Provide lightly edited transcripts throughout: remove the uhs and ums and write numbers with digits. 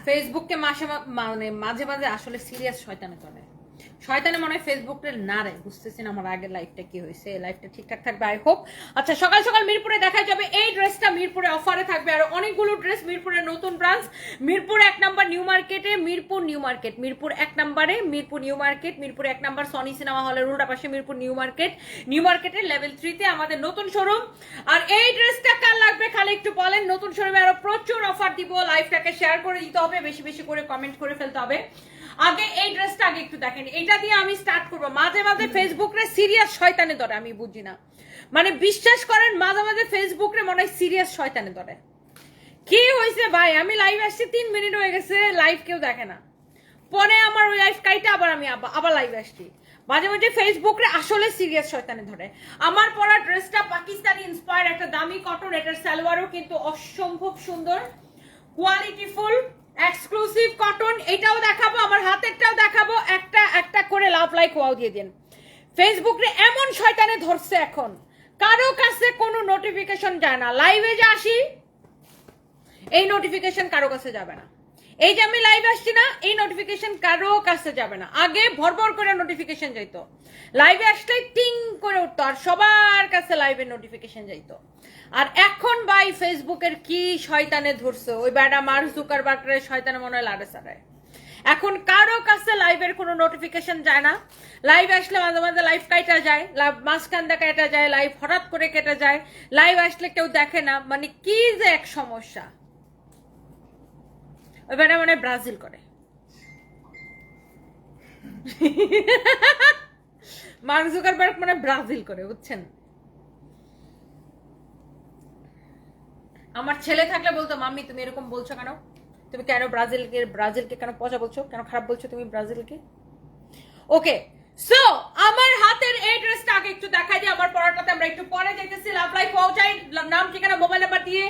ফেসবুককে মানে মাঝে মাঝে আসলে সিরিয়াস শয়তানি করে। শয়তানে মনে হয় ফেসবুকে না রে, বুঝতেছি না আমার আগের লাইফটা কি হয়েছে। লাইফটা ঠিকঠাক থাকবে আই হোপ। আচ্ছা, সকাল সকাল মিরপুরে দেখা যাবে এই ড্রেসটা, মিরপুরে অফারে থাকবে আর অনেকগুলো ড্রেস। মিরপুরের নতুন ব্রাঞ্চ, মিরপুর 1 নম্বর নিউ মার্কেটে, মিরপুর নিউ মার্কেট, মিরপুর 1 নম্বরে, মিরপুর নিউ মার্কেট, মিরপুর 1 নম্বর সনি সিনেমা হলের উল্টা পাশে মিরপুর নিউ মার্কেট, নিউ মার্কেটের লেভেল 3 তে আমাদের নতুন শোরুম। আর এই ড্রেসটা কার লাগবে খালি একটু বলেন। নতুন শোরুমে আরো প্রচুর অফার দিব, লাইভটাকে শেয়ার করে দিতে হবে, বেশি বেশি করে কমেন্ট করে ফেলতে হবে। আগে এই ড্রেসটা আগে একটু দেখেন, এটা দিয়ে আমি স্টার্ট করবো। মাঝে মাঝে ফেসবুক রে সিরিয়াস শয়তানে ধরে, আমি বুঝি না, মানে বিশ্বাস করেন মাঝে মাঝে ফেসবুক রে মনে হয় সিরিয়াস শয়তানে ধরে। কি হয়েছে ভাই, আমি লাইভ আসছি 3 মিনিট হয়ে গেছে, লাইভ কেউ দেখে না, পরে আমার ওই লাইভ কাইটা আবার আমি আবার লাইভ আসছি। মাঝে মাঝে ফেসবুক রে আসলে সিরিয়াস শয়তানে ধরে। আমার পরা ড্রেসটা পাকিস্তানি ইন্সপায়ার্ড, একটা দামি কটন, এটার সালোয়ারও কিন্তু অসম্ভব সুন্দর, কোয়ালিটিফুল এক্সক্লুসিভ কটন। এটাও দেখাবো, আমার হাতেরটাও দেখাবো, একটা একটা করে লাভ লাইক ওয়াও দিয়ে দেন। ফেসবুক রে এমন শয়তানে ধরছে এখন, কারো কাছে কোনো নোটিফিকেশন যায় না। লাইভে যে আসি এই নোটিফিকেশন কারো কাছে যাবে না, এই যে আমি লাইভ আসছি না এই নোটিফিকেশন কারো কাছে যাবে না। আগে ভরভর করে নোটিফিকেশন যাইতো, লাইভে আসলে টিং করে উঠতো আর সবার কাছে লাইভের নোটিফিকেশন যাইতো। আর এখন ভাই ফেসবুকের কি শয়তানে ধরছে, ওই ব্যাডা মার্ক জুকারবার্গের শয়তানে মনে হয় লাড়ে সাড়ায়। এখন কারো কাছে লাইভের কোনো নোটিফিকেশন যায় না, লাইভ আসলে মাঝে মাঝে লাইভ কাটা যায়, লাইভ মাঝখানটা কেটে যায়, লাইভ হঠাৎ করে কেটে যায়, লাইভ আসলে কেউ দেখে না, মানে কি যে এক সমস্যা। ওই ব্যাটা মানে ব্রাজিল করে, মার্ক জুকারবার্গ মানে ব্রাজিল করে, বুঝছেন। আমার ছেলে থাকলে বলতো মাম্মি তুমি এরকম বলছো কেন, তুমি কেন ব্রাজিলকে কেন পচা বলছো, কেন খারাপ বলছো তুমি ব্রাজিলকে। ওকে, সো আমার হাতের এই ড্রেসটা আগে একটু দেখাই দিই, আমার পড়াটাতে আমরা একটু পরে যাইতেছি। লাভ লাইফ পৌঁছাই, নাম ঠিকানা মোবাইল নাম্বার দিয়ে।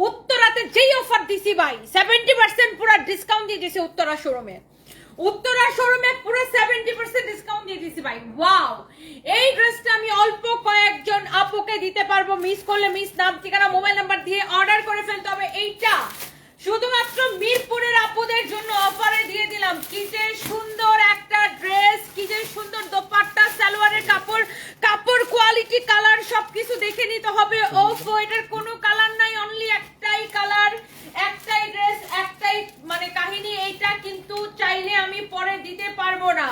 উত্তরাতে যেই অফার দিছি ভাই, 70% পুরো ডিসকাউন্ট দিয়ে দিছি উত্তরা শোরুমে, উত্তরা শোরুমে পুরো 70% ডিসকাউন্ট দিয়ে দিছি ভাই। ওয়াও, এই ড্রেসটা আমি অল্প কয়েকজন আপুকে দিতে পারবো, মিস করলে মিস, নাম ঠিকানা মোবাইল নাম্বার দিয়ে অর্ডার করে ফেলতে হবে। এইটা শুধুমাত্র মিরপুরের আপুদের জন্য অফারে দিয়ে দিলাম। কি যে সুন্দর একটা ড্রেস, কি যে সুন্দর দোপাট্টা, সালোয়ারের কাপড়, কাপড় কোয়ালিটি, কালার সবকিছু দেখে নিতে হবে। ওফো, এটার কোনো কালার নাই, অনলি একটাই কালার, একটাই ড্রেস, একটাই মানে কাহিনী। এইটা কিন্তু চাইলে আমি পরে দিতে পারবো না,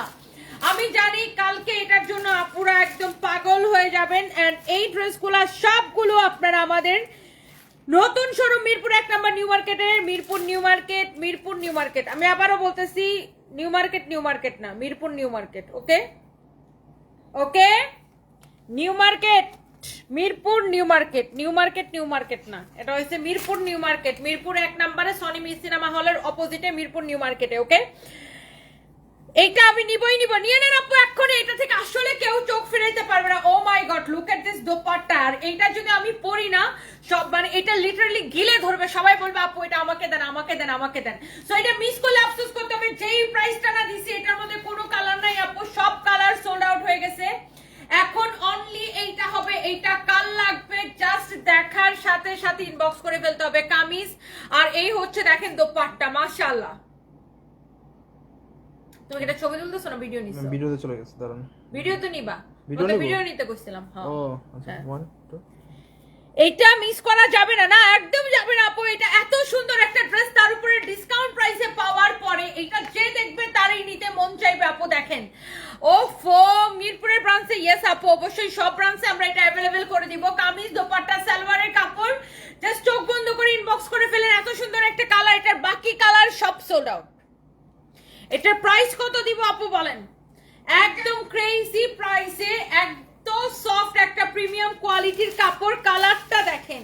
আমি জানি কালকে এটার জন্য আপুরা একদম পাগল হয়ে যাবেন। এন্ড এই ড্রেসগুলো সবগুলো আপনারা আমাদের নতুন শোরুম মিরপুর 1 নম্বর নিউ মার্কেটে, Mirpur new market, Mirpur new market. আমি আবারও বলতেছি নিউ মার্কেট না, Mirpur new market. Okay okay, new market, Mirpur new market, new market না, এটা হচ্ছে মিরপুর নিউ মার্কেট, মিরপুর 1 নম্বরে সনি সিনেমা হলের অপোজিটে মিরপুর নিউ মার্কেটে। ওকে, এইটা আমি নিবই নিব, নিয়ে নেন আপু এক্ষুনি, এটা থেকে আসলে কেউ চোখ ফিরাইতে পারবে না। Oh my god, look at this dupatta. আর এইটা যদি আমি পরি না, সব মানে এটা লিটারালি গিলে ধরবে, সবাই বলবে আপু এটা আমাকে দেন, আমাকে দেন, আমাকে দেন। সো এটা মিস করলে আফসোস করতে হবে। যেই প্রাইসটা না দিছি এটার মধ্যে কোনো কালার নাই আপু, সব কালার সোল্ড আউট হয়ে গেছে। এখন অনলি এইটা হবে, এইটা কাল লাগবে, জাস্ট দেখার সাথে সাথে ইনবক্স করে ফেলতে হবে কামিজ। আর এই হচ্ছে দেখেন দোপাট্টা, মাশাআল্লাহ। তুমি এটা ছবি তুলতেছো না ভিডিও নিছো? ভিডিওতে চলে গেছে, দাঁড়ান। ভিডিও তো নিবা, ভিডিও নিতে কইছিলাম। হ্যাঁ, ও আচ্ছা, 1 2। এইটা মিস করা যাবে না, না একদম যাবে না আপু। এটা এত সুন্দর একটা ড্রেস, তার উপরে ডিসকাউন্ট প্রাইসে পাওয়ার পরে এটা যে দেখবে তারই নিতে মন চাইবে আপু। দেখেন ওফো, মিরপুরের ব্রাঞ্চে, ইয়েস আপু অবশ্যই সব ব্রাঞ্চে আমরা এটা অ্যাভেলেবেল করে দিব। কামিজ, দোপাট্টা, সালোয়ারের কাপড়, জাস্ট চোখ বন্ধ করে ইনবক্স করে ফেলেন। এত সুন্দর একটা কালার, এটার বাকি কালার সব সোল্ড আউট। এটার প্রাইস কত দিব আপু বলেন? একদম ক্রেজি প্রাইসে, একদম সফট একটা প্রিমিয়াম কোয়ালিটির কাপড়। কালারটা দেখেন,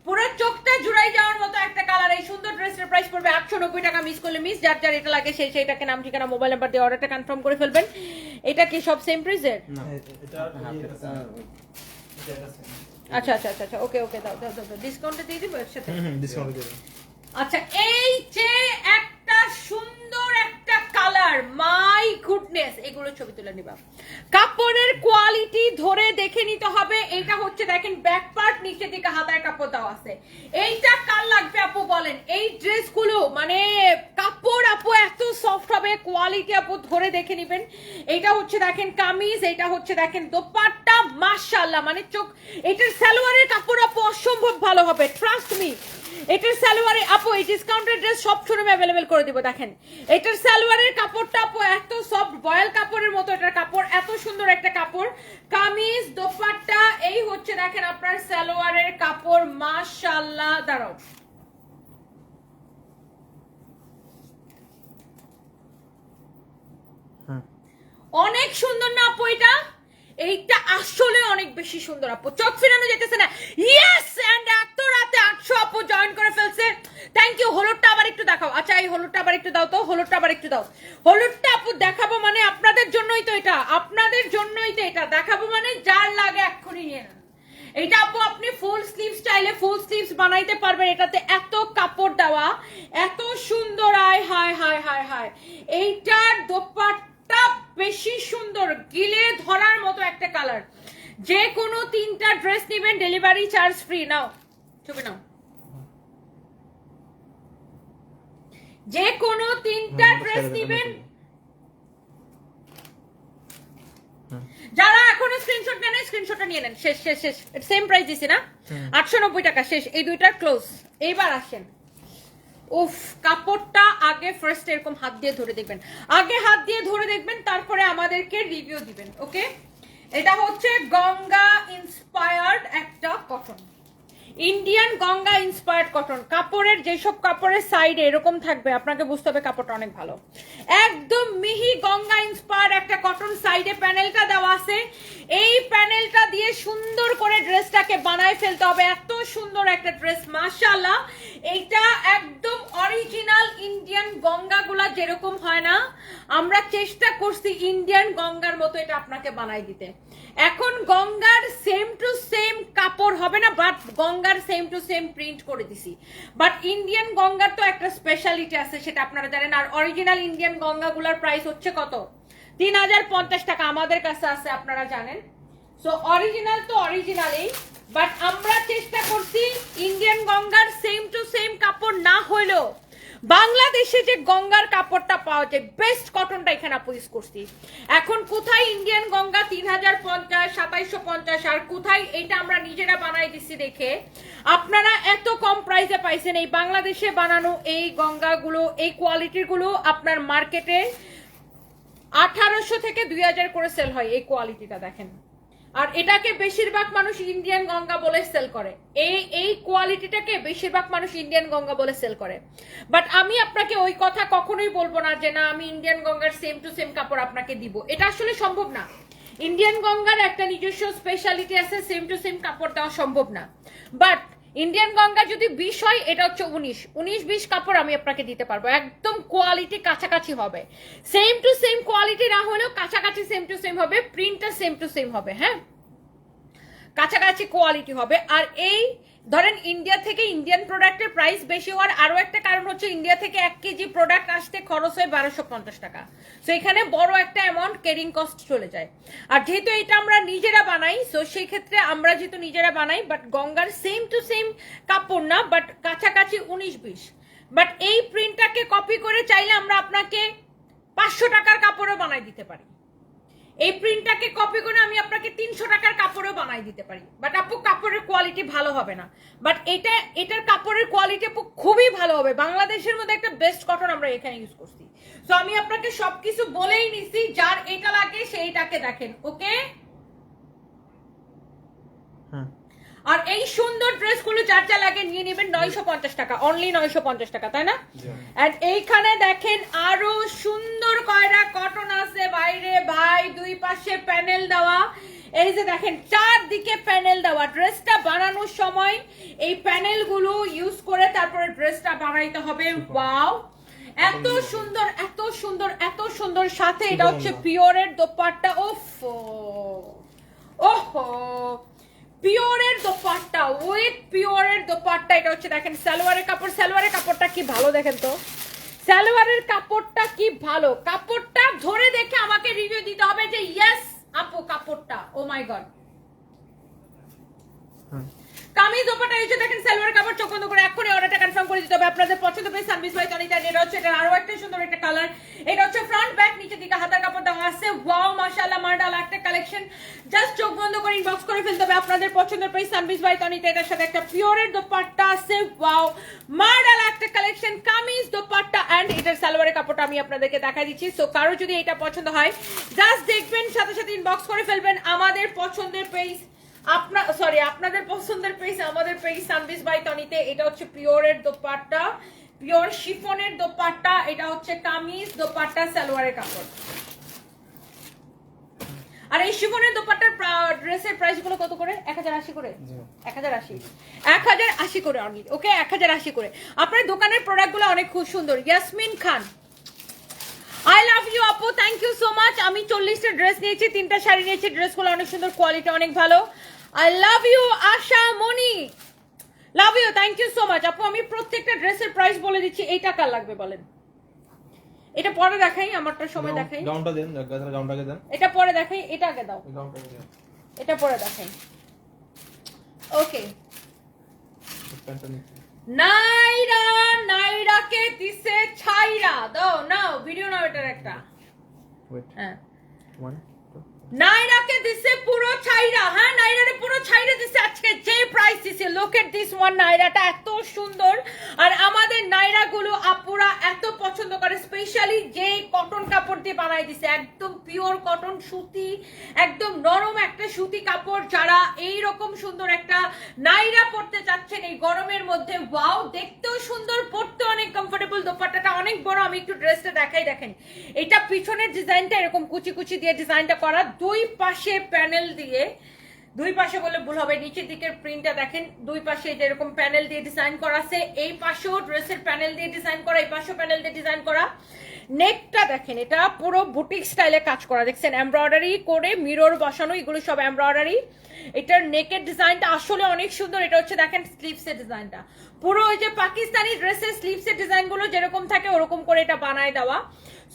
পুরো চোখটা জুড়াই যাওয়ার মতো একটা কালার। এই সুন্দর ড্রেসের প্রাইস পড়বে 890 টাকা। মিস করলে মিস, যার যার এটা লাগে সেই সেইটাকে নাম ঠিকানা মোবাইল নাম্বার দিয়ে অর্ডারটা কনফার্ম করে ফেলবেন। এটা কি সব সেম প্রাইসের? আচ্ছা আচ্ছা আচ্ছা, ওকে ওকে, দাও দাও দাও, ডিসকাউন্টে দিয়ে দিব একসাথে। ডিসকাউন্ট দিয়ে দিন। আচ্ছা, এই যে একটা সুন্দর একটা কালার, মাই গুডনেস, এগুলো ছবি তুলে নিবা। কাপড়ের কোয়ালিটি ধরে দেখে নিতে হবে। এটা হচ্ছে দেখেন ব্যাক পার্ট, নিচে দিকে হাতায় কাপড় দেওয়া আছে। এইটা কার লাগবে আপু বলেন? এই ড্রেসগুলো মানে হবে, কোয়ালিটি আপু ধরে দেখে নেবেন। এটা হচ্ছে দেখেন কামিজ, এটা হচ্ছে দেখেন দোপাট্টা, মাশাআল্লাহ মানে চোখ। এটার সালোয়ারের কাপড় আপু অসম্ভব ভালো হবে, ট্রাস্ট মি। এটার সালোয়ারে আপু এই ডিসকাউন্টেড ড্রেস সব শোরুমে অ্যাভেলেবেল করে দিব। দেখেন এটার সালোয়ারের কাপড়টা আপু এত সফট, বয়েল কাপড়ের মতো এটার কাপড়, এত সুন্দর একটা কাপড়। কামিজ দোপাট্টা, এই হচ্ছে দেখেন আপনার সালোয়ারের কাপড়, মাশাআল্লাহ। দাঁড়াও, অনেক সুন্দর না আপু এটা? এইটা আসলে অনেক বেশি সুন্দর আপু, চোখ ফিরানো যেতেছে না। ইয়েস, এন্ড এত রাতে 800 আপু জয়েন করে ফেলছে, থ্যাংক ইউ। হলুদটা আবার একটু দেখাও। আচ্ছা এই হলুদটা আবার একটু দাও তো, হলুদটা আবার একটু দাও। হলুদটা আপু দেখাবো মানে আপনাদের জন্যই তো এটা, আপনাদের জন্যই তো এটা দেখাবো, মানে যার লাগে এক্ষুনি নিয়ে নেন। এটা আপু আপনি ফুল স্লিভ স্টাইলে ফুল স্লিভস বানাইতে পারবেন, এটাতে এত কাপড় দেওয়া, এত সুন্দর। আয় হায় হায় হায় হায়, এইটার দোপাট্টা বেশি সুন্দর, গিলে ধরার মতো একটা কালার। যে কোনো 3টা ড্রেস নেবেন, ডেলিভারি চার্জ ফ্রি। নাও ছবি নাও, যে কোনো 3টা ড্রেস নেবেন। যারা এখনো স্ক্রিনশট নেন স্ক্রিনশটটা নিয়ে নেন। শেষ শেষ শেষ, সেম প্রাইস দিছি না, 890 টাকা শেষ। এই দুইটা ক্লোজ। এইবার আসেন, উফ কাপড়টা আগে ফার্স্ট এরকম হাত দিয়ে ধরে দেখবেন, আগে হাত দিয়ে ধরে দেখবেন, তারপরে আমাদেরকে রিভিউ দিবেন। ওকে, এটা হচ্ছে গঙ্গা ইন্সপায়ার্ড একটা cotton, Indian Ganga inspired cotton. কাপড়ের যেসব কাপড়ের সাইডে এরকম থাকবে আপনাকে বুঝতে হবে কাপড়টা অনেক ভালো। একদম মিহি গঙ্গা ইন্সপায়ার্ড একটা কটন, সাইডে প্যানেলটা দেওয়া আছে। এই প্যানেলটা দিয়ে সুন্দর করে ড্রেসটাকে বানায় ফেলতে হবে, এত সুন্দর একটা ড্রেস, মাশাআল্লাহ। এইটা একদম অরিজিনাল ইন্ডিয়ান গঙ্গাগুলা যেরকম হয় না, আমরা চেষ্টা করছি ইন্ডিয়ান গঙ্গার মতো এটা আপনাকে বানাই দিতে। এখন গঙ্গার সেম টু সেম কাপড় হবে না, বাট গঙ্গার সেম টু সেম প্রিন্ট করে দিছি। বাট ইন্ডিয়ান গঙ্গার তো একটা স্পেশালিটি আছে, সেটা আপনারা জানেন। আর অরিজিনাল ইন্ডিয়ান গঙ্গাগুলোর প্রাইস হচ্ছে কত? 3050 টাকা আমাদের কাছে আছে, আপনারা জানেন। সো অরিজিনাল তো অরিজিনালই, বাট আমরা চেষ্টা করছি ইন্ডিয়ান গঙ্গার সেম টু সেম কাপড় না হইলেও বাংলাদেশে যে গঙ্গার কাপড়টা পাওয়া যায় বেস্ট কটনটা এখানে আপু ইউজ করছি। এখন কোথায় ইন্ডিয়ান গঙ্গা 3050, 2750, আর কোথায় এটা আমরা নিজেরা বানাই দিচ্ছি দেখে আপনারা এত কম প্রাইসে পাইছেন। এই বাংলাদেশে বানানো এই গঙ্গাগুলো, এই কোয়ালিটির গুলো আপনার মার্কেটে 1800 থেকে 2000 করে সেল হয় এই কোয়ালিটিটা, দেখেন। আর এটাকে বেশিরভাগ মানুষ ইন্ডিয়ান গঙ্গা বলে সেল করে, এই কোয়ালিটিটাকে বেশিরভাগ মানুষ ইন্ডিয়ান গঙ্গা বলে সেল করে। বাট আমি আপনাকে ওই কথা কখনোই বলবো না যে না আমি ইন্ডিয়ান গঙ্গার সেম টু সেম কাপড় আপনাকে দিব, এটা আসলে সম্ভব না। ইন্ডিয়ান গঙ্গার একটা নিজস্ব স্পেশালিটি আছে, সেম টু সেম কাপড় দেওয়া সম্ভব না। বাট ইন্ডিয়ান গঙ্গা যদি 20 হয়, এটা হচ্ছে 19-20 কাপড় আমি আপনাকে দিতে পারবো, একদম কোয়ালিটি কাছাকাছি হবে। সেম টু সেম কোয়ালিটি না হলেও কাছাকাছি সেম টু সেম হবে, প্রিন্টটা সেম টু সেম হবে, হ্যাঁ কাছাকাছি কোয়ালিটি হবে। আর এই ধরেন ইন্ডিয়া থেকে ইন্ডিয়ান প্রোডাক্টের প্রাইস বেশি হওয়ার আরো একটা কারণ হচ্ছে ইন্ডিয়া থেকে 1 কেজি প্রোডাক্ট আসতে খরচ হয় 1250 টাকা। সো এখানে বড় একটা অ্যামাউন্ট ক্যারিং কস্ট চলে যায়। আর যেহেতু এটা আমরা নিজেরা বানাই, সো সেই ক্ষেত্রে আমরা যেহেতু নিজেরা বানাই, বাট গঙ্গার সেম টু সেম কাপড় না, বাট কাছাকাছি 19-20। বাট এই প্রিন্টটাকে কপি করে চাইলে আমরা আপনাকে 500 টাকার কাপড়ও বানাই দিতে পারি। এই প্রিন্টটাকে কপি করে আমি আপনাকে 300 টাকার কাপড়ও বানাই দিতে পারি, বাট আপু কাপড়ের কোয়ালিটি ভালো হবে না। বাট এটার কাপড়ের কোয়ালিটি আপু খুবই ভালো হবে, বাংলাদেশের মধ্যে একটা বেস্ট কটন আমরা এখানে ইউজ করছি। সো আমি আপনাকে সবকিছু বলেই নিছি, যার এটা লাগে সেইটাকে দেখেন। ওকে, আর এই সুন্দর ড্রেসগুলো যার যা লাগে নিয়ে নেবেন। 950 টাকা, অনলি 950 টাকা, তাই না? এন্ড এইখানে দেখেন আরো সুন্দর কয়টা কটন আছে বাইরে ভাই, দুই পাশে প্যানেল দেওয়া। এই যে দেখেন চারদিকে প্যানেল দেওয়া, ড্রেসটা বানানোর সময় এই প্যানেলগুলো ইউজ করে তারপরে ড্রেসটা বানাইতে হবে। ওয়াও, এত সুন্দর এত সুন্দর এত সুন্দর। সাথে এটা হচ্ছে পিওরের দোপাট্টা। ওহো, পিওরের দোপাট্টা উইথ পিওরের দোপাট্টা। এটা হচ্ছে দেখেন সালোয়ারের কাপড়, সালোয়ারের কাপড়টা কি ভালো দেখেন তো, সালোয়ারের কাপড়টা কি ভালো। কাপড়টা ধরে দেখে আমাকে রিভিউ দিতে হবে যে ইয়েস আপু কাপড়টা, ও মাই গড। কামিজ দোপাট্টা এই যে দেখেন সালোয়ারের কাপড়, চোখ বন্ধ করে এখনই অর্ডারটা কনফার্ম করে দিতে হবে। আপনাদের পছন্দ পেয়ে সার্ভিস ভাই জানিয়ে দেন। এটা হচ্ছে এটা আরো একটা সুন্দর একটা কালার। এটা হচ্ছে ফ্রন্ট ব্যাক, নিচে দিকে হাতার কাপড় দেওয়া আছে। ওয়াও মাশাআল্লাহ মার্ডাল একটা কালেকশন, জাস্ট চোখ বন্ধ করে ইনবক্স করে ফেলতে হবে আপনাদের পছন্দের প্রাইস। সানবিজ বাই তনিতে এটার সাথে একটা পিওরের দোপাট্টা আছে। ওয়াও মার্ডাল একটা কালেকশন, কামিজ দোপাট্টা এন্ড এটার সালোয়ারের কাপড়টা আমি আপনাদেরকে দেখাই দিচ্ছি। সো কারো যদি এটা পছন্দ হয় জাস্ট দেখবেন, সাথে সাথে ইনবক্স করে ফেলবেন আমাদের পছন্দের পেজ, আপনাদের পছন্দের পেজ আমাদের পেজ সানবিজ বাই তনিতে। এটা হচ্ছে পিওরের দোপাট্টা, পিওর শিফনের দোপাট্টা, এটা হচ্ছে কামিজ দোপাট্টা সালোয়ারের কাপড়। আর এই শিফনের দোপাট্টার ড্রেসের প্রাইস গুলো কত করে? 1080 করে, 1080 করে অনলি। ওকে 1080 করে। আপনার দোকানের প্রোডাক্ট গুলো অনেক খুব সুন্দর। ইয়াসমিন খান, আই লাভ ইউ আপু, থ্যাংক ইউ সো মাচ। আমি 40টা ড্রেস নিয়েছি, 3টা শাড়ি নিয়েছি, ড্রেসগুলো অনেক সুন্দর, কোয়ালিটি অনেক ভালো। I love you Asha Moni, love you, thank you so much আপু। আমি প্রত্যেকটা ড্রেসের প্রাইস বলে দিচ্ছি। এই টাকা লাগবে বলেন? এটা পরে দেখাই, আমারটা সময় দেখাই। গাউনটা দেন, গাউনটাকে দেন। এটা পরে দেখাই, এটা আগে দাও। গাউনটাকে দেন, এটা পরে দেখাই। ওকে প্যান্টটা নিচে। নাইরা, নাইরাকে দিছে ছাইরা দাও। নাও ভিডিও নাও এটার একটা। ওয়েট, হ্যাঁ 1 2 নাইরাকে দিছে পুরো ছাইরা। হ্যাঁ নাইরারে পুরো ছাইরা দিছে আজকে যে প্রাইস দিছে। লুক এট দিস ওয়ান, নাইরাটা এত সুন্দর। আর আমাদের নাইরা গুলো আপুরা এত পছন্দ করে, স্পেশালি যে কটন কাপড় দিয়ে বানাই দিছে, একদম পিওর কটন সুতি, একদম নরম একটা সুতি কাপড়। যারা এই রকম সুন্দর একটা নাইরা পরতে চাচ্ছেন এই গরমের মধ্যে, ওয়াও দেখতেও সুন্দর, পরতে অনেক কমফোর্টেবল, দোপাট্টাটা অনেক বড়। আমি একটু ড্রেসটা দেখাই, দেখেন এটা পিছনের ডিজাইনটা এরকম কুচি কুচি দিয়ে ডিজাইনটা করা, দুই পাশে প্যানেল দিয়ে, দুই পাশে বলে ভুল হবে, নিচের দিকের প্রিন্টটা দেখেন, দুই পাশে যেরকম প্যানেল দিয়ে ডিজাইন করা আছে, এই পাশেও ড্রেসের প্যানেল দিয়ে ডিজাইন করা, এই পাশেও প্যানেল দিয়ে ডিজাইন করা। নেকটা দেখেন, এটা পুরো বুটিক স্টাইলে কাজ করা, দেখছেন এমব্রয়ডারি করে মিরর বসানো, এগুলো সব এমব্রয়ডারি। এটার নেকের ডিজাইনটা আসলে অনেক সুন্দর। এটা হচ্ছে দেখেন স্লিভসের ডিজাইনটা, পুরো ওই যে পাকিস্তানি ড্রেসের স্লিভসের ডিজাইন গুলো যেরকম থাকে ওরকম করে এটা বানায় দেওয়া।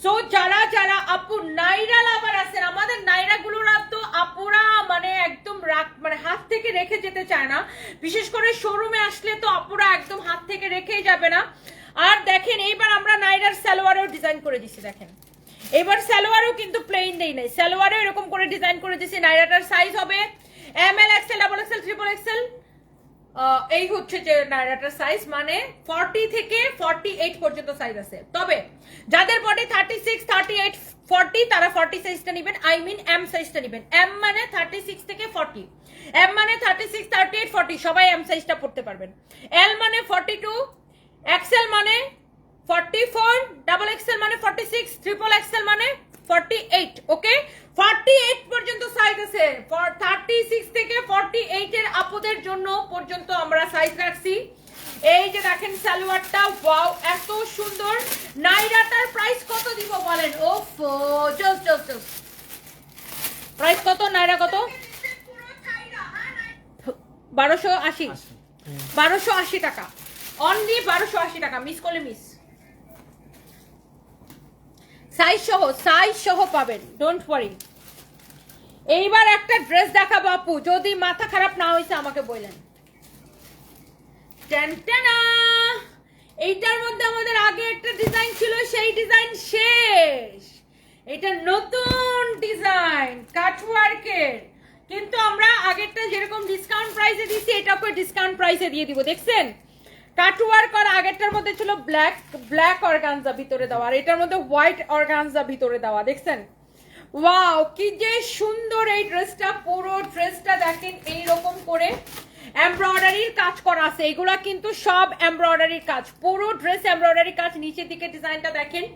সো যারা যারা আপু নাইরা লাভার আছেন, আমাদের নাইরা গুলোরা তো আপুরা মানে একদম মানে হাত থেকে রেখে যেতে চায় না, বিশেষ করে শোরুমে আসলে তো আপুরা একদম হাত থেকে রেখেই যাবে না। আর দেখেন এইবার আমরা নাইরার সালোয়ারেও ডিজাইন করে দিছি, দেখেন এবার সালোয়ারও কিন্তু প্লেন দেই নাই, সালোয়ারও এরকম করে ডিজাইন করে দিছি। নাইরাটার সাইজ হবে ML XL XXL XXL, এই হচ্ছে যে নাইরাটার সাইজ, মানে 40 থেকে 48 পর্যন্ত সাইজ আছে। তবে যাদের বডি 36 38 40 তারা 40 সাইজটা নেবেন, আই মিন এম সাইজটা নেবেন। এম মানে 36 থেকে 40, এম মানে 36 38 40, সবাই এম সাইজটা পড়তে পারবেন। এল মানে 42, এক্সেল মানে 44, ডাবল এক্সেল মানে 46, ট্রিপল এক্সেল মানে 48। ওকে 48 পর্যন্ত সাইজ আছে, 36 থেকে 48 এর আপুদের জন্য পর্যন্ত আমরা সাইজ রাখছি। এই যে দেখেন সালোয়ারটা, ওয়াও এত সুন্দর। নাইরাটার প্রাইস কত দিব বলেন? ওফ জাস্ট প্রাইস কত? নাইরা কত? 1280, 1280 টাকা অনলি, 1280 টাকা। মিস করলে মিস, সাইজ সহ পাবেন, ডোন্ট ওয়ারি। এইবার একটা ড্রেস দেখাবো আপু, যদি মাথা খারাপ না হয়েছে আমাকে বললেন। এইটার মধ্যে আমাদের আগে একটা ডিজাইন ছিল, সেই ডিজাইন শেষ, এটা নতুন ডিজাইন কাটওয়ার্কের, কিন্তু আমরা আগেরটা যেরকম ডিসকাউন্ট প্রাইসে দিছি এটাকে ডিসকাউন্ট প্রাইসে দিয়ে দিব। দেখছেন কাটওয়ার্ক, আর আগেরটার মধ্যে ছিল ব্ল্যাক অর্গানজা ভিতরে দেওয়া, আর এটার মধ্যে হোয়াইট অর্গানজা ভিতরে দেওয়া। দেখছেন ওয়াও কি যে সুন্দর এই ড্রেসটা, পুরো ড্রেসটা দেখেন এইরকম করে এমব্রয়ডারির কাজ করা আছে, এগুলা কিন্তু সব এমব্রয়ডারির কাজ, পুরো ড্রেস এমব্রয়ডারি কাজ। নিচের দিকে ডিজাইনটা দেখেন।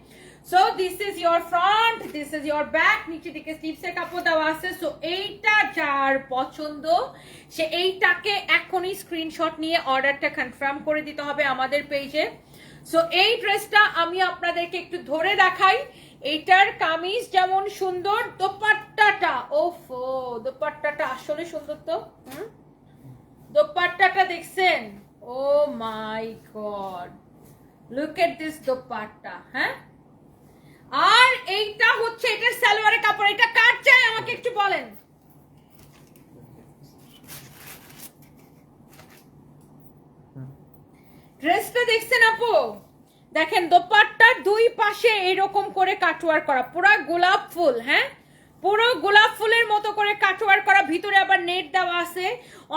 So this is your front, this is your back, নিচের দিকে স্লিভসের কাপড় দেওয়া আছে। সো এইটা যার পছন্দ সে এইটাকে এখনই স্ক্রিনশট নিয়ে অর্ডারটা কনফার্ম করে দিতে হবে আমাদের পেজে। সো এই ড্রেসটা আমি আপনাদেরকে একটু ধরে দেখাই। এইটার কামিজ যেমন সুন্দর, দোপাট্টাটা ওফো, দোপাট্টাটা আসলে সুন্দর তো। দোপাট্টাটা দেখছেন? Oh my god, look at this dupatta. হ্যাঁ, আর এইটা হচ্ছে এটার সালোয়ারের কাপড়। এটা কার চাই আমাকে একটু বলেন। ড্রেসটা দেখছেন আপু? দেখেন দোপাট্টার দুই পাশে পাশে এরকম করে কাটওয়ার করা, পুরো গোলাপ ফুল, হ্যাঁ পুরো গোলাপ ফুলের মতো করে কাটওয়ার করা, ভিতরে আবার নেট দেওয়া আছে,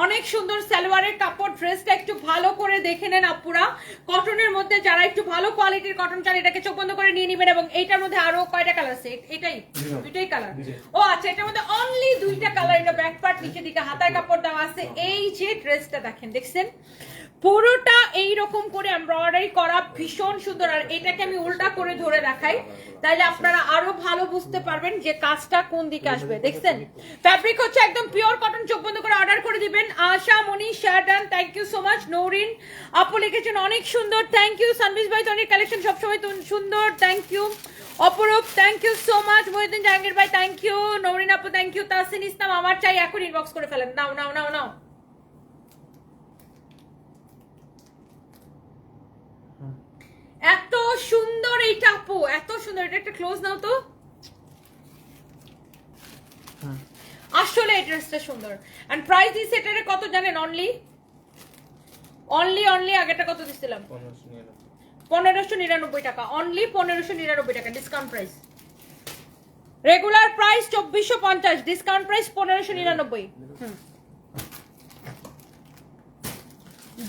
অনেক সুন্দর সালোয়ারের কাপড়। ড্রেসটা একটু ভালো করে দেখে নেন আপুরা, কটনের মধ্যে যারা একটু ভালো কোয়ালিটির কটন চান এটাকে চোখ বন্ধ করে নিয়ে নেবেন। এবং এইটার মধ্যে আরো কয়টা কালার আছে? এটাই দুইটাই কালার। ও আচ্ছা, এটার মধ্যে অনলি দুইটা কালার। এটা ব্যাক পার্ট, নিচের দিকে হাতার কাপড় দেওয়া আছে। এই যে ড্রেসটা দেখেন, দেখছেন পুরোটা এইরকম করে এমব্রয়ডারি করা, ভীষণ সুন্দর। আর এটাকে আমি উল্টা করে ধরে দেখাই, তাহলে আপনারা আরো ভালো বুঝতে পারবেন যে কাজটা কোন দিকে আসবে। দেখছেন ফ্যাব্রিক হচ্ছে একদম পিওর কটন। চোখ বন্ধ করে অর্ডার করে দিবেন। Asha Moni Shardan, thank you so much. Nourin আপু লিখেছেন অনেক সুন্দর, থ্যাংক ইউ। সানবিজ ভাই তনির কালেকশন সবসময় সুন্দর, থ্যাংক ইউ। অপরূপ, thank you so much. Mohiuddin Jahangir ভাই থ্যাংক ইউ। নৌরিন আপু থ্যাংক ইউ। তাসিন ইসলাম আমার চাই এখন ইনবক্স করে ফেলেন। নাও নাও নাও নাও। এত সুন্দর এইটা আপু, এত সুন্দর। এটা একটা ক্লোজ নাও তো। আসলে এই ড্রেসটা সুন্দর। এন্ড প্রাইস দিছে এটারে কত জানেন? অনলি আগেটা কত দিছিলাম? 1599 টাকা। অনলি 1599 টাকা discount price. Regular price 2450, discount price 1599।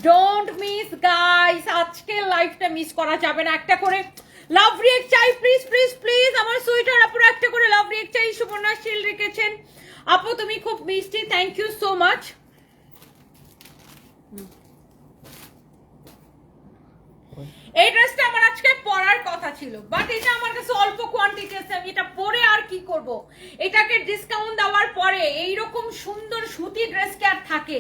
Don't miss guys, আজকে লাইভটা মিস করা যাবে না। একটা করে লাভ রিয়েক্ট চাই প্লিজ প্লিজ প্লিজ। আমার সুইটার আপুরা একটা করে লাভ রিয়েক্ট চাই। সুবর্ণা শিল রেখেছেন আপু, তুমি খুব মিষ্টি, থ্যাংক ইউ সো মাচ। এই ড্রেসটা আমার আজকে পরার কথা ছিল, বাট এটা আমার কাছে অল্প কোয়ান্টিটি আছে, আমি এটা পরে আর কি করব। এটাকে ডিসকাউন্ট দেওয়ার পরে এইরকম সুন্দর সুতি ড্রেস কে আর থাকে?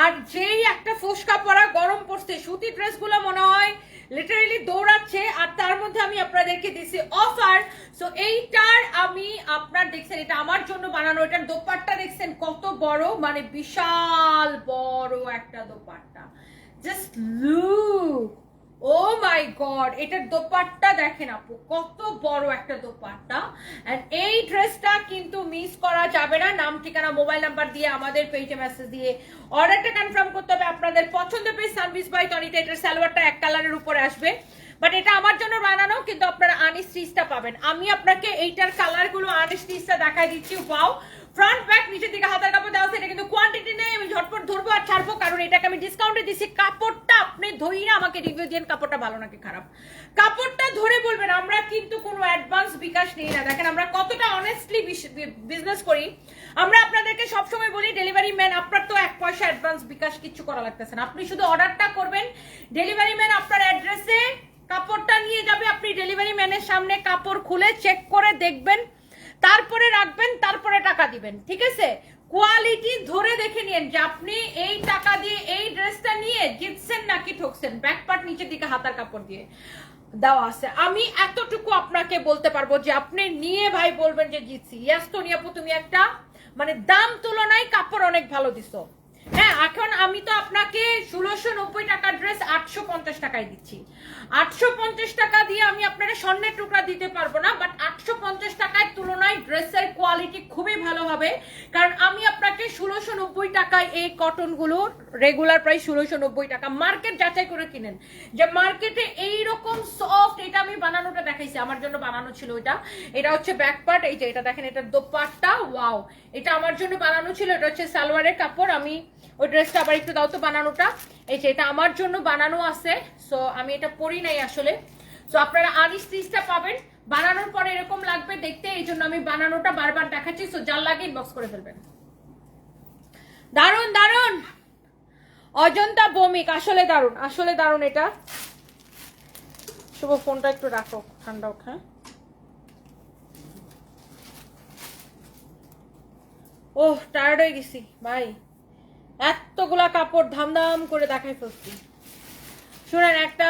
আর যেই একটা ফোসকা পরা গরম পড়ছে, সুতি ড্রেসগুলো মনে হয় লিটারালি দৌড়াচ্ছে। আর তার মধ্যে আমি আপনাদেরকে দিছি অফার। সো এইটার আমি আপনার দেখছেন এটা আমার জন্য বানানো। এটার দোপাট্টা দেখছেন কত বড়, মানে বিশাল বড় একটা dupatta. Just look, O my god, এটার দোপাট্টা দেখেন আপু কত বড় একটা দোপাট্টা। এন্ড এই ড্রেসটা কিন্তু মিস করা যাবে না। নাম ঠিকানা মোবাইল নাম্বার দিয়ে আমাদের পেজে মেসেজ দিয়ে অর্ডারটা কনফার্ম করতে হবে। আপনাদের পছন্দের পেজ সানবিজ বাই টনিতে। এটার সালোয়ারটা এক কালারের উপরে আসবে, বাট এটা আমার জন্য বানানো, কিন্তু আপনারা আনিস স্টিচটা পাবেন। আমি আপনাকে এইটার কালারগুলো আনিস স্টিচটা দেখাই দিচ্ছি। ওয়াও, ফ্রন্ট ব্যাক নিচের দিকে হাতার কাপড় দেওয়া আছে। এটা কিন্তু কোয়ান্টিটি নেই, আমি ঝটপট ধরবো আর ছাড়বো, কারণ এটাকে আমি ডিসকাউন্টে দিচ্ছি। কাপড়টা আপনি ধইরা আমাকে রিভিউ দিন, কাপড়টা ভালো নাকি খারাপ। কাপড়টা ধরে বলবেন। আমরা কিন্তু কোনো অ্যাডভান্স বিকাশ নেই না। দেখেন আমরা কতটা অনেস্টলি বিজনেস করি। আমরা আপনাদেরকে সবসময় বলি ডেলিভারি ম্যান, আপনার তো 1 পয়সা অ্যাডভান্স বিকাশ কিচ্ছু করা লাগতেছে না। আপনি শুধু অর্ডারটা করবেন, ডেলিভারি ম্যান আপনার অ্যাড্রেসে কাপড়টা নিয়ে যাবে। আপনি ডেলিভারি ম্যানের সামনে কাপড় খুলে চেক করে দেখবেন, তারপরে রাখবেন, তারপরে টাকা দিবেন, ঠিক আছে? কোয়ালিটি ধরে দেখে নিন যে আপনি এই টাকা দিয়ে এই ড্রেসটা নিয়ে জিতছেন নাকি ঠকছেন। ব্যাক পার্ট নিচের দিকে হাতার কাপড় দিয়ে দেওয়া আছে। আমি এতটুকু আপনাকে বলতে পারবো যে আপনি নিয়ে ভাই বলবেন যে জিতছি। ইয়াস তো নিয়াপু, তুমি একটা মানে দাম তুলনায় কাপড় অনেক ভালো দিছো। হ্যাঁ, এখন আমি তো আপনাকে 1690 টাকার ড্রেস 850 টাকায় দিচ্ছি। 850 টাকা দিয়ে আমি আপনাকে স্বর্ণের টুকরা দিতে পারবো না, বাট 850 টাকার তুলনায় ড্রেসের কোয়ালিটি খুবই ভালো হবে। কারণ আমি আপনাকে 1690 টাকায় এই কটনগুলো রেগুলার প্রাইস 1690 টাকা। মার্কেট যাচাই করে কিনেন যে মার্কেটে এইরকম সফট, এটা আমি বানানোটা দেখাইছি, আমার জন্য বানানো ছিল এটা। এটা হচ্ছে ব্যাক পার্ট, এই যে এটা দেখেন, এটা দোপাট্টা, ওয়াও, এটা আমার জন্য বানানো ছিল। এটা হচ্ছে সালোয়ারের কাপড়। আমি ওই ড্রেসটা আবার একটু দাও তো বানানোটা। এই যে এটা আমার জন্য বানানো আছে, সো আমি এটা পরি নাই আসলে। সো আপনারা আনিস স্টিচটা পাবেন, বানানোর পরে এরকম লাগবে দেখতে, এই জন্য আমি বানানোটা বারবার দেখাচ্ছি। সো যার লাগে ইনবক্স করে ফেলবেন। দারুন দারুন, অজন্তা বমিক, আসলে দারুন, আসলে দারুন। এটা শুভ ফোনটা একটু রাখো, ঠান্ডা হোক। হ্যাঁ, ওহ টায়ার্ড হয়ে গেছি ভাই, এতগুলা কাপড় ধামধাম করে দেখাই ফেলছি। শুনেন, একটা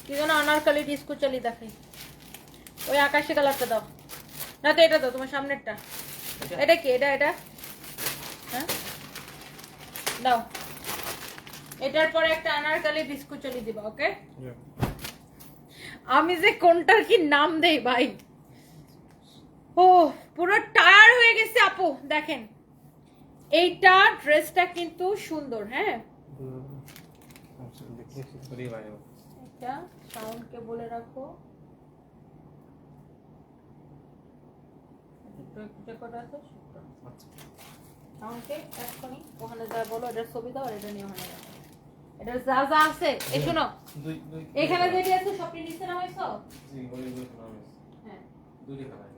কি যেন আনারকলি ডিস্কো চালি দেখাই, ওই আকাশি কালারটা দাও না তো, এটা দাও তোমার সামনেরটা। এটা কি? এটা এটা হ্যাঁ দাও। এটার পরে একটা আনারকলি ডিস্কো চালি দিবা, ওকে? আমি যে কোনটার কি নাম দেই ভাই, ও পুরো টায়ার হয়ে গেছে আপু। দেখেন এইটা ড্রেসটা কিন্তু সুন্দর। হ্যাঁ, এটা সাউন্ডকে বলে রাখো। একটু চেক করে আছে আচ্ছা আমাকে এখনই ওখানে যা বলো এটার ছবি দাও আর এটা নিয়ে ওখানে রাখো এটা যা যা আছে এই শোনো দুই দুই এখানে যেটি আছে সবটি নিচে নামাইছো জি ওই দুই নাম আছে হ্যাঁ দুই লেখা আছে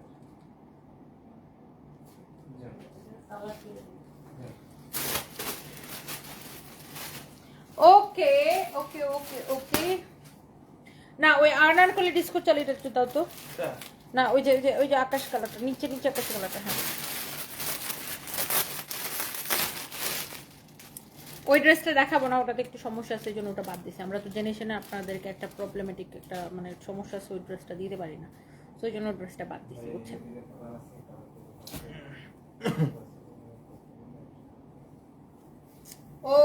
ওকে ওকে ওকে ওকে না ওই আর্নার কোলে ডিসকো চালিয়ে একটু দাও তো না ওই যে আকাশ কালারটা নিচে নিচে আকাশ কালারটা হ্যাঁ ওই ড্রেসটা দেখাবো না ওটাতে একটু সমস্যা আছে এই জন্য ওটা বাদ দিছি আমরা তো জেনে শুনে আপনাদেরকে একটা প্রবলেমেটিক একটা মানে সমস্যা আছে ওই ড্রেসটা দিতে পারি না তো ওই জন্য ড্রেসটা বাদ দিছি বুঝছেন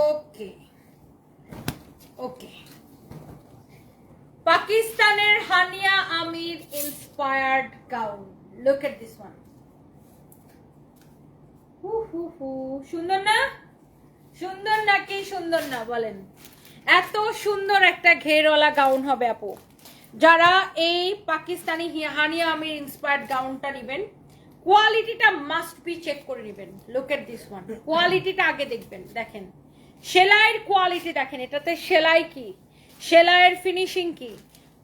ওকে ওকে পাকিস্তানের Hania Aamir inspired gown look at this one সুন্দর না সুন্দর নাকি সুন্দর না বলেন এত সুন্দর একটা ঘেরওয়ালা গাউন হবে আপু যারা এই পাকিস্তানি হানিয়া আমির ইন্সপায়ার্ড গাউনটা নেবেন কোয়ালিটিটা মাস্ট বি চেক করে নেবেন লুক এট দিস ওয়ান কোয়ালিটিটা আগে দেখবেন দেখেন সেলাইয়ের কোয়ালিটি দেখেন এটাতে সেলাই কি সেলাইয়ের ফিনিশিং কি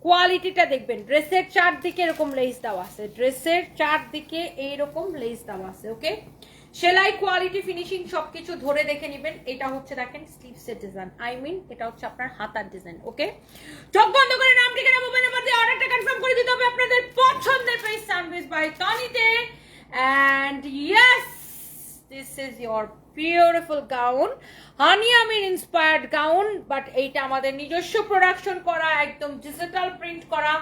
কোয়ালিটিটা দেখবেন ড্রেসের চারদিকে এরকম লেস দেওয়া আছে ড্রেসের চারদিকে এইরকম লেস দেওয়া আছে ওকে সেলাই কোয়ালিটি ফিনিশিং সবকিছু ধরে দেখে নেবেন এটা হচ্ছে দেখেন স্লিভসের ডিজাইন আই মিন এটা হচ্ছে আপনার হাতার ডিজাইন ওকে চোখ বন্ধ করে নাম ঠিকানা মোবাইল নাম্বার দিয়ে অর্ডারটা কনফার্ম করে দিতে হবে আপনাদের পছন্দের পেজ সানবিজ বাই তনিতে and yes this is your beautiful gown Hania Aamir inspired gown but এইটা আমাদের নিজস্ব প্রোডাকশন করা একদম ডিজিটাল প্রিন্ট করা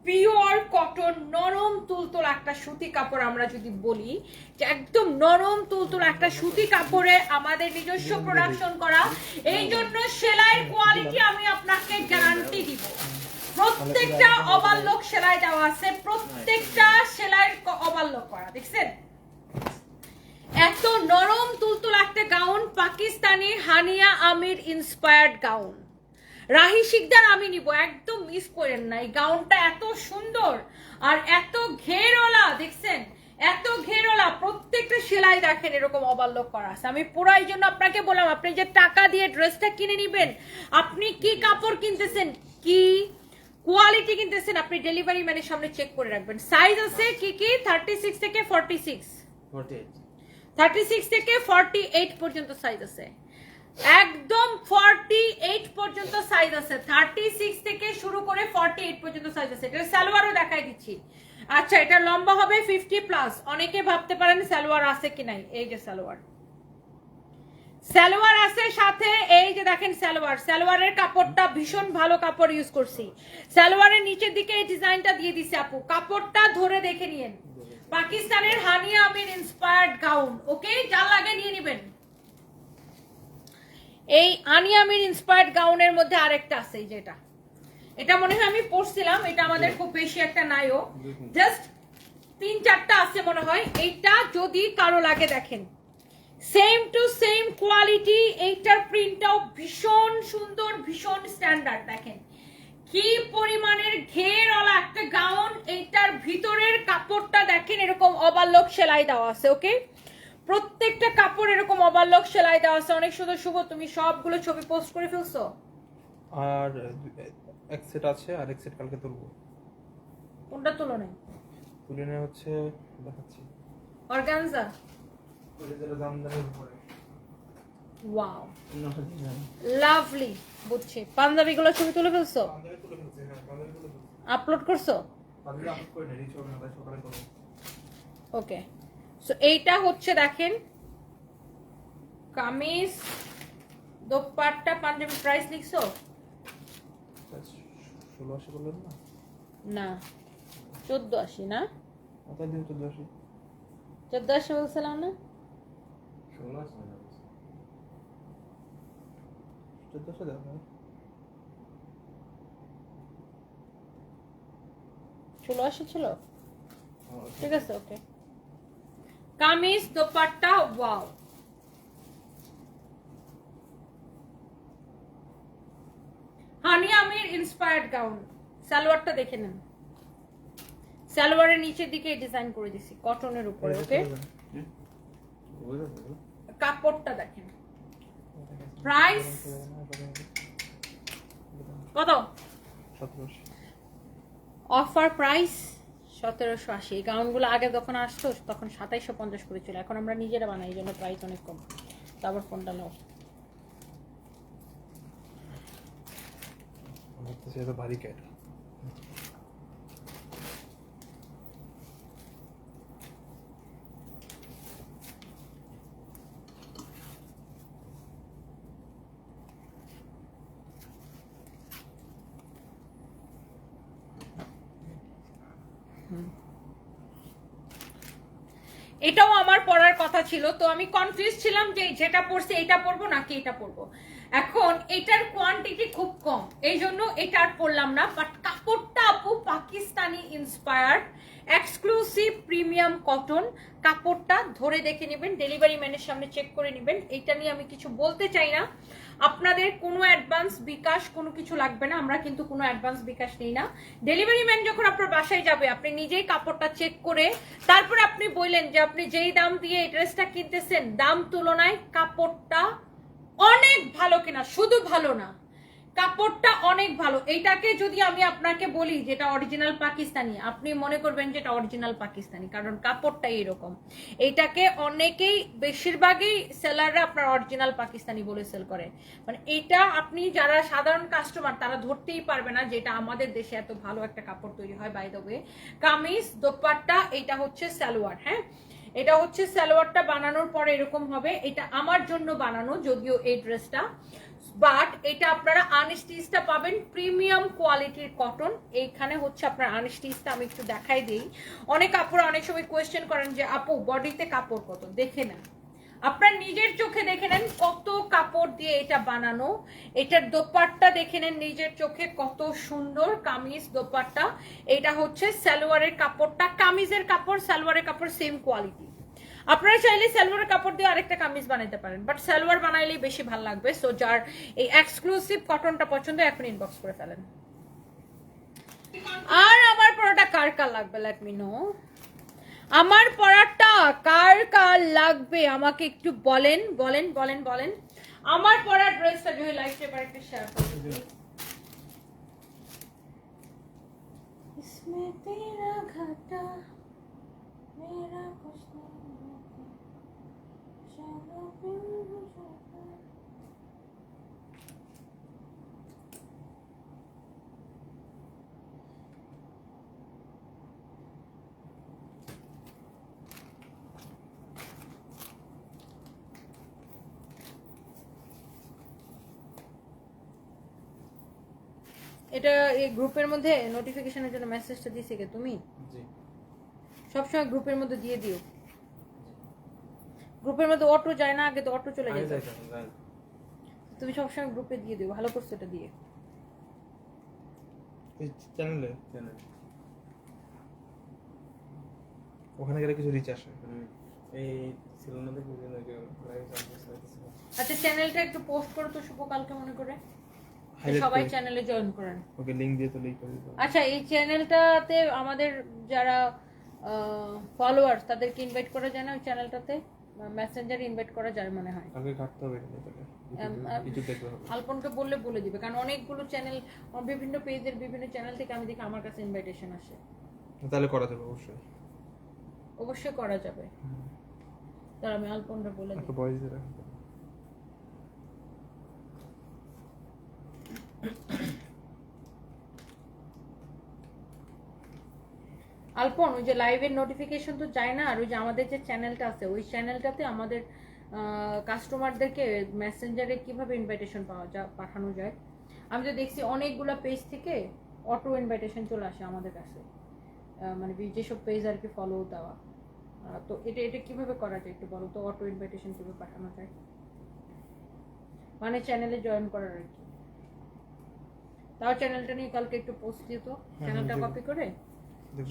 পিওর কটন নরম তুলতুল একটা সুতি কাপড় আমরা যদি বলি যে একদম নরম তুলতুল একটা সুতি কাপড়ে আমাদের নিজস্ব প্রোডাকশন করা এই জন্য সেলাইয়ের কোয়ালিটি আমি আপনাকে গ্যারান্টি দিব প্রত্যেকটা ওভারলক সেলাই দেওয়া আছে প্রত্যেকটা সেলাইয়ের ওভারলক করা দেখছেন এত নরম তুলতুল একটা gown Pakistani Haniyeh Aamir inspired gown Rahi Sikdar আমি নিব একদম মিস করেন না এই গাউনটা এত সুন্দর আর এত ঘেরওয়ালা দেখছেন এত ঘেরওয়ালা প্রত্যেকটা সেলাই দেখেন এরকম ওভারলক করা আছে আমি পুরো এই জন্য আপনাকে বললাম আপনি যে টাকা দিয়ে ড্রেসটা কিনে নেবেন আপনি কি কাপড় কিনতেছেন কি কোয়ালিটি কিনতেছেন আপনি ডেলিভারি ম্যানের সামনে চেক করে রাখবেন সাইজ আছে কি কি 36 থেকে 46 36 থেকে 48 পর্যন্ত সাইজ আছে একদম 48 পর্যন্ত সাইজ আছে 36 থেকে শুরু করে 48 পর্যন্ত সাইজ আছে এটা সালোয়ারও দেখাই দিচ্ছি আচ্ছা এটা লম্বা হবে 50 প্লাস অনেকে ভাবতে পারেন সালোয়ার আছে কি নাই এই যে সালোয়ার আছে সাথে এই যে দেখেন সালোয়ারের কাপড়টা ভীষণ ভালো কাপড় ইউজ করছি সালোয়ারের নিচের দিকে এই ডিজাইনটা দিয়ে দিছি আপু কাপড়টা ধরে দেখে নিয়েন পাকিস্তানের হানিয়া আমির ইন্সপায়ার্ড গাউন ওকে যা লাগে নিয়ে নেবেন এই হানিয়া আমির ইন্সপায়ার্ড গাউনের মধ্যে আরেকটা আছে এই যেটা এটা মনে হয় আমি পরছিলাম এটা আমাদের খুব বেশি একটা নাইও জাস্ট 3-4টা আছে মনে হয় এইটা যদি কারো লাগে দেখেন সেম টু সেম কোয়ালিটি এইটার প্রিন্টটাও ভীষণ সুন্দর ভীষণ স্ট্যান্ডার্ড দেখেন কি পরিমাণের ঘেরওয়ালা একটা গাউন এইটার ভিতরের কাপড়টা দেখেন এরকম ওভারলক সেলাই দেওয়া আছে ওকে প্রত্যেকটা কাপড় এরকম ওভারলক সেলাই দেওয়া আছে অনেক সুন্দর শুভ তুমি সবগুলো ছবি পোস্ট করে ফেলছো আর এক সেট আছে আর এক সেট কালকে তুলবো কোনটা তুলো নাই তুলে নেওয়া হচ্ছে দেখাচ্ছি অর্গানজা তুলে যেটা জামদানির উপরে ওয়াও লাভলি বুঝছি পাঞ্জাবিগুলো ছবি তুলে ফেলছো পাঞ্জাবি তুলে ফেলছি হ্যাঁ পাঞ্জাবি তুলে ফেলছি আপলোড করছো পাঞ্জাবি আপলোড করে নেই রিচ হবে না তাই সকালে করব ওকে সো এইটা হচ্ছে দেখেন কামিজ দোপাট্টা পাঞ্জাবি প্রাইস লিখছো 1680 বললেন না না 1480 না ওটা দিন 1480 1480 বলছিলাম না 1680 না 1400 দাও না 1680 ছিল ঠিক আছে ওকে kameez dupatta wow Haniyeh Aamir inspired gown সালোয়ারটা দেখে নেন সালোয়ারের নিচের দিকে ডিজাইন করে দিছি কটনের উপরে। ওকে, কাপড়টা দেখেন, প্রাইস কত? 1780। Offer price 1780। এই গাউনগুলো আগে যখন আসতো তখন 2750 করে ছিল, এখন আমরা নিজেরা বানাই, এই জন্য প্রাইস অনেক কম। তারপর ফোনটা নাও। আমার তো সেটা ভারী ক্যাট। এটাও আমার পরার কথা ছিল, তো আমি কনফিউজ ছিলাম যে যেটা পরছি এটা পরবো নাকি এটা পরবো। এখন এটার কোয়ান্টিটি খুব কম, এই জন্য এটা আর পরলাম না। বাট কাপড়টা আপু Pakistani inspired, exclusive premium cotton. কাপড়টা ধরে দেখে নেবেন, ডেলিভারি ম্যানের সামনে চেক করে নেবেন। এটা নিয়ে আমি কিছু বলতে চাই না। আপনাদের কোনো অ্যাডভান্স বিকাশ কোনো কিছু লাগবে না, আমরা কিন্তু কোনো অ্যাডভান্স বিকাশ নেই না। ডেলিভারি ম্যান যখন আপনার বাসায় যাবে, আপনি নিজেই কাপড়টা চেক করে তারপরে আপনি বললেন যে আপনি যেই দাম দিয়ে এই ড্রেসটা কিনতেছেন, দাম তুলনায় কাপড়টা অনেক ভালো কিনা, শুধু ভালো না, কাপড়টা অনেক ভালো। এইটাকে যদি আমি আপনাকে বলি যেটা অরিজিনাল পাকিস্তানি, আপনি মনে করবেন যেটা অরিজিনাল পাকিস্তানি, কারণ কাপড়টাই এরকম। এইটাকে অনেকেই, বেশিরভাগই সেলাররা আপনার অরিজিনাল পাকিস্তানি বলে সেল করে। মানে এটা আপনি যারা সাধারণ কাস্টমার তারা ধরতেই পারবে না যেটা আমাদের দেশে এত ভালো একটা কাপড় তৈরি হয়। By the way, kameez, dupatta, এটা হচ্ছে সালোয়ার। হ্যাঁ, এটা হচ্ছে সালোয়ারটা বানানোর পরে এরকম হবে। এটা আমার জন্য বানানো যদিও এই ড্রেসটা, বাট এটা আপনারা আনস্টিচটা পাবেন, প্রিমিয়াম কোয়ালিটির কটন। এইখানে হচ্ছে আপনার আনস্টিচটা আমি একটু দেখাই দিই। অনেক আপুরা অনেক সময় কোয়েশ্চেন করেন যে আপু বডিতে কাপড় কত, দেখে নেন, আপনার নিজের চোখে দেখে নেন কত কাপড় দিয়ে এটা বানানো। এটার দোপাট্টা দেখে নেন নিজের চোখে কত সুন্দর, কামিজ দোপাট্টা। এটা হচ্ছে সালোয়ারের কাপড়টা, কামিজের কাপড় সালোয়ারের কাপড় সেম কোয়ালিটি। আপনারা চাইলে সালোয়ারের কাপড় দিয়ে আরেকটা কামিজ বানাইতে পারেন, বাট সালোয়ার বানাইলেই বেশি ভালো লাগবে। সো যার এই এক্সক্লুসিভ কটনটা পছন্দ এখন ইনবক্স করে ফেলেন। আর আমার পরাটা কার কার লাগবে, লেট মি নো। আমার পরাটা কার কার লাগবে আমাকে একটু বলেন বলেন বলেন বলেন। আমার পরা ড্রেসটা যদি লাইক এবার একটু শেয়ার করুন। इसमें तेरा घाटा मेरा कुछ नहीं, चलो फिर जाता। এটা এই গ্রুপের মধ্যে নোটিফিকেশনের জন্য মেসেজটা দিছে কে তুমি? জি, সবসময় গ্রুপের মধ্যে দিয়ে দিও। গ্রুপের মধ্যে অটো যায় না, আগে তো অটো চলে যেত। তুমি সবসময় গ্রুপে দিয়ে দিও, ভালো করছো এটা দিয়ে। এই চ্যানেলে ওখানে গেলে কিছু রিচ আসে। এই ছিল না দেখি যে লাইভ আসছে। আচ্ছা, চ্যানেলটা একটু পোস্ট করো তো শুভ, কালকে মনে করে Highlight সবাই করে। চ্যানেলে জয়েন করেন। ওকে লিংক দিয়ে তো লিংক করে দিতে হবে। আচ্ছা, এই চ্যানেলটাতে আমাদের যারা ফলোয়ার্স তাদেরকে ইনভাইট করা যায় না? ওই চ্যানেলটাতে মেসেঞ্জারে ইনভাইট করা যায় মনে হয়। আগে ঘাটতে হবে এখানে তাহলে ইউটিউব দেখতে হবে। আলপনকে বললে বলে দিবে, কারণ অনেকগুলো চ্যানেল, বিভিন্ন পেজের বিভিন্ন চ্যানেল থেকে আমি দেখি আমার কাছে ইনভাইটেশন আসে। তাহলে করা যাবে অবশ্যই। অবশ্যই করা যাবে, তাহলে আমি আলপনকে বলে দিই। একটা ভয়েস দিয়ে রাখতে হবে। আলপন, ওই যে লাইভের নোটিফিকেশন তো যায় না, আর ওই যে আমাদের যে চ্যানেলটা আছে ওই চ্যানেলটাতে আমাদের কাস্টমারদেরকে মেসেঞ্জারে কিভাবে ইনভাইটেশন পাঠানো যায়। আমি তো দেখছি অনেকগুলো পেজ থেকে অটো ইনভাইটেশন চলে আসে আমাদের কাছে, মানে যেসব পেজ আর কি ফলো দেওয়া। তো এটা এটা কিভাবে করা যায় একটু বলো তো, অটো ইনভাইটেশন কিভাবে পাঠানো যায়, মানে চ্যানেলে জয়েন করার আর কি। তাও চ্যানেলটা নিয়ে কালকে একটু পোস্ট দিত, চ্যানেলটা কপি করে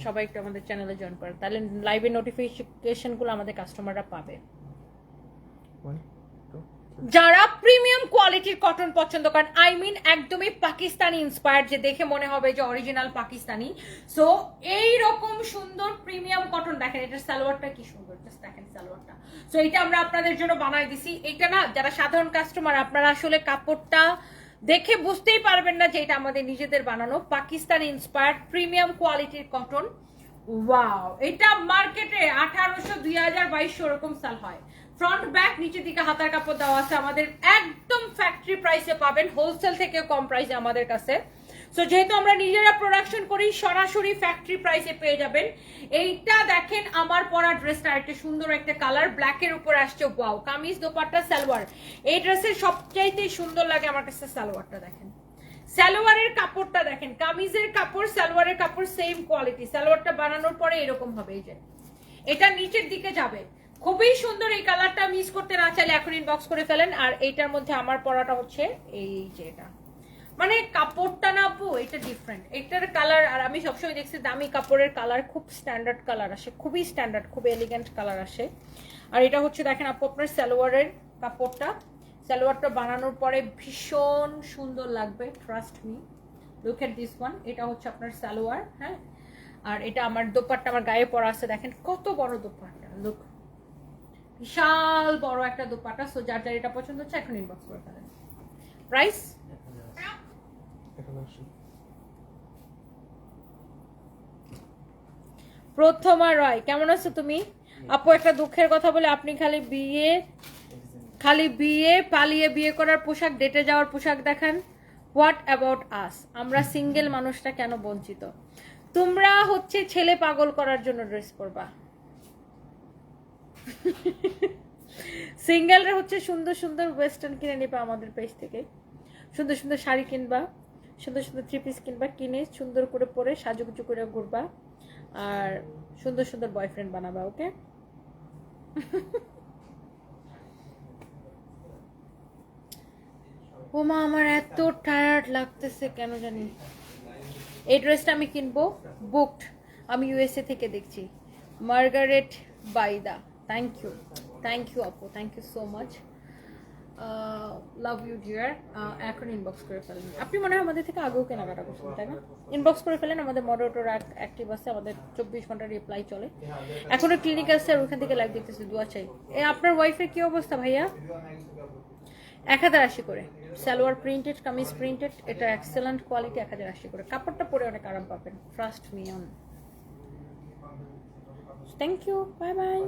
সবাই একটু আমাদের চ্যানেলে জয়েন করে, তাহলে লাইভের নোটিফিকেশনগুলো আমাদের কাস্টমাররা পাবে। যারা প্রিমিয়াম কোয়ালিটির কটন পছন্দ করেন, আই মিন একদমই পাকিস্তানি ইন্সপায়ার্ড, যে দেখে মনে হবে যে অরিজিনাল পাকিস্তানি, সো এইরকম সুন্দর প্রিমিয়াম কটন দেখেন। এটার সালোয়ারটা কি সুন্দর, জাস্ট দেখেন সালোয়ারটা। সো এটা আমরা আপনাদের জন্য বানাই দিছি। এটা না যারা সাধারণ কাস্টমার, আপনারা আসলে কাপড়টা দেখে বুঝতেই পারবেন না যে এটা আমাদের নিজেদের বানানো পাকিস্তানি ইন্সপায়ার্ড প্রিমিয়াম কোয়ালিটির কটন। ওয়াও, এটা মার্কেটে 1800, 2000, 2200 এরকম সেল হয়। ফ্রন্ট ব্যাক নিচের দিকে হাতার কাপড় দেওয়া আছে। আমাদের একদম ফ্যাক্টরি প্রাইসে পাবেন, হোলসেল থেকে কম প্রাইসে আমাদের কাছে। সো যেহেতু আমরা নিজেরা প্রোডাকশন করি, সরাসরি ফ্যাক্টরি প্রাইসে পেয়ে যাবেন। এইটা দেখেন আমার পরা ড্রেসটা, একটা সুন্দর একটা কালার ব্ল্যাকের উপর আসছে। ওয়াও, কামিজ দোপাট্টা সালোয়ার। এই ড্রেসের সবচাইতে সুন্দর লাগে আমার কাছে সালোয়ারটা দেখেন। সালোয়ারের কাপড়টা দেখেন, কামিজের কাপড় সালোয়ারের কাপড় সেম কোয়ালিটি। সালোয়ারটা বানানোর পরে এরকম হবে, এই যে এটা নিচের দিকে যাবে, খুবই সুন্দর। এই কালারটা মিস করতে না চাইলে এখন ইনবক্স করে ফেলেন। আর এইটার মধ্যে আমার পরাটা হচ্ছে এই যে এটা, মানে কাপড়টা না আপু এটা ডিফারেন্ট। এটার কালার, আর আমি সবসময় দেখছি দামি কাপড়ের কালার খুব স্ট্যান্ডার্ড কালার আসে, খুবই স্ট্যান্ডার্ড, খুব এলিগেন্ট কালার আসে। আর এটা হচ্ছে দেখেন আপু আপনার সালোয়ারের কাপড়টা, সালোয়ারটা বানানোর পরে ভীষণ সুন্দর লাগবে, trust me. Look at this one, এটা হচ্ছে আপনার সালোয়ার, হ্যাঁ। আর এটা আমার দোপাট্টা, আমার গায়ে পরা আছে, দেখেন কত বড় দোপাট্টা, লুক, বিশাল বড় একটা দোপাট্টা। সো যার যার এটা পছন্দ হচ্ছে এখন ইনবক্স করে ফেলেন। প্রাইস প্রথমা রয়, কেমন আছো তুমি আপু? একটা দুঃখের কথা বলে, আপনি খালি বিয়ে পালিয়ে বিয়ে করার পোশাক, ডেটে যাওয়ার পোশাক দেখান। What about us? আমরা সিঙ্গেল মানুষটা কেন বঞ্চিত? তোমরা হচ্ছে ছেলে পাগল করার জন্য ড্রেস পরবা, সিঙ্গেলরা হচ্ছে সুন্দর সুন্দর ওয়েস্টার্ন কিনে নিবা আমাদের পেজ থেকে, সুন্দর সুন্দর শাড়ি কিনবা, সুন্দর সুন্দর থ্রি পিস কিনবা, কিনে সুন্দর করে পরে সাজুগুজু করে ঘুরবা, আর সুন্দর সুন্দর বয়ফ্রেন্ড বানাবা। ওকে, ওমা আমার এত টায়ার্ড লাগতেছে কেন জানি। এই ড্রেসটা আমি কিনবো, বুকড, আমি ইউএসএ থেকে দেখছি। মার্গারেট বাইদা, থ্যাংক ইউ আপু, thank you so much, love you dear. এখন ইনবক্স করে ফেলেন। আপনি মনে হয় আমাদের থেকে আগেও কেনাকাটা করছেন, তাই না? ইনবক্স করে ফেলেন, আমাদের মডারেটর অ্যাক্টিভ আছে, আমাদের 24 ঘন্টা রিপ্লাই চলে। এখনো ক্লিনিক আছে আর ওখান থেকে লাইভ দেখতেছি, দোয়া চাই। আপনার ওয়াইফের কি অবস্থা ভাইয়া? 1080 করে সালোয়ার প্রিন্টেড, কামিজ প্রিন্টেড, এটা এক্সেলেন্ট কোয়ালিটি, 1080 করে। কাপড়টা পরে অনেক আরাম পাবেন, trust me on. Thank you, bye by.